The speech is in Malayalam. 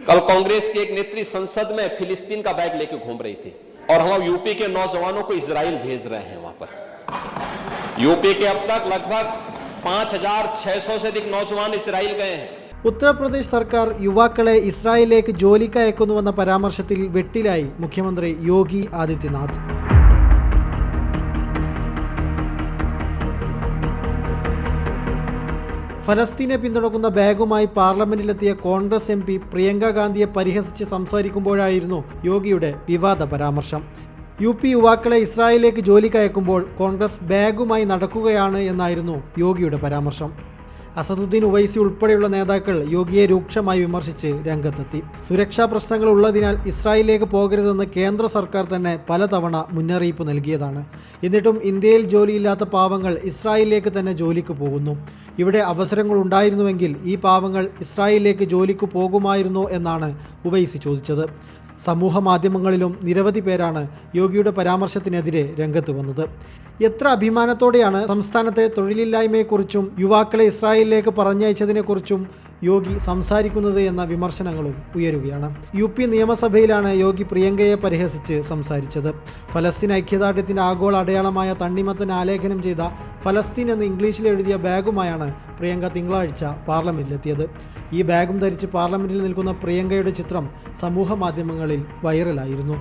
कल कांग्रेस की एक नेत्री संसद में फिलिस्तीन का बैग लेकर घूम रही थी और हम यूपी के नौजवानों को इजराइल भेज रहे हैं। वहां पर यूपी के अब तक लगभग 5,600 से अधिक नौजवान इजराइल गए हैं। ഉത്തർപ്രദേശ് സർക്കാർ യുവാക്കളെ ഇസ്രായേലിലേക്ക് ജോലിക്ക് അയക്കുന്നുവെന്ന പരാമർശത്തിൽ വെട്ടിലായി മുഖ്യമന്ത്രി യോഗി ആദിത്യനാഥ്. ഫലസ്തീനെ പിന്തുണക്കുന്ന ബാഗുമായി പാർലമെന്റിലെത്തിയ കോൺഗ്രസ് MP പ്രിയങ്ക ഗാന്ധിയെ പരിഹസിച്ച് സംസാരിക്കുമ്പോഴായിരുന്നു യോഗിയുടെ വിവാദ പരാമർശം. UP യുവാക്കളെ ഇസ്രായേലിലേക്ക് ജോലിക്ക് അയക്കുമ്പോൾ കോൺഗ്രസ് ബാഗുമായി നടക്കുകയാണ് എന്നായിരുന്നു യോഗിയുടെ പരാമർശം. അസദുദ്ദീൻ ഉവൈസി ഉൾപ്പെടെയുള്ള നേതാക്കൾ യോഗിയെ രൂക്ഷമായി വിമർശിച്ച് രംഗത്തെത്തി. സുരക്ഷാ പ്രശ്നങ്ങൾ ഉള്ളതിനാൽ ഇസ്രായേലിലേക്ക് പോകരുതെന്ന് കേന്ദ്ര സർക്കാർ തന്നെ പലതവണ മുന്നറിയിപ്പ് നൽകിയതാണ്. എന്നിട്ടും ഇന്ത്യയിൽ ജോലിയില്ലാത്ത പാവങ്ങൾ ഇസ്രായേലിലേക്ക് തന്നെ ജോലിക്ക് പോകുന്നു. ഇവിടെ അവസരങ്ങൾ ഉണ്ടായിരുന്നുവെങ്കിൽ ഈ പാവങ്ങൾ ഇസ്രായേലിലേക്ക് ജോലിക്ക് പോകുമായിരുന്നോ എന്നാണ് ഉവൈസി ചോദിച്ചത്. സമൂഹ മാധ്യമങ്ങളിലും നിരവധി പേരാണ് യോഗിയുടെ പരാമർശത്തിനെതിരെ രംഗത്ത് വന്നത്. എത്ര അഭിമാനത്തോടെയാണ് സംസ്ഥാനത്തെ തൊഴിലില്ലായ്മയെക്കുറിച്ചും യുവാക്കളെ ഇസ്രായേലിലേക്ക് പറഞ്ഞയച്ചതിനെക്കുറിച്ചും യോഗി സംസാരിക്കുന്നത് എന്ന വിമർശനങ്ങളും ഉയരുകയാണ്. UP നിയമസഭയിലാണ് യോഗി പ്രിയങ്കയെ പരിഹസിച്ച് സംസാരിച്ചത്. ഫലസ്തീൻ ഐക്യദാർഢ്യത്തിൻ്റെ ആഗോള അടയാളമായ തണ്ണിമത്തൻ ആലേഖനം ചെയ്ത ഫലസ്തീൻ എന്ന് ഇംഗ്ലീഷിൽ എഴുതിയ ബാഗുമായാണ് പ്രിയങ്ക തിങ്കളാഴ്ച പാർലമെന്റിലെത്തിയത്. ഈ ബാഗും ധരിച്ച് പാർലമെന്റിൽ നിൽക്കുന്ന പ്രിയങ്കയുടെ ചിത്രം സമൂഹ മാധ്യമങ്ങളിൽ വൈറലായിരുന്നു.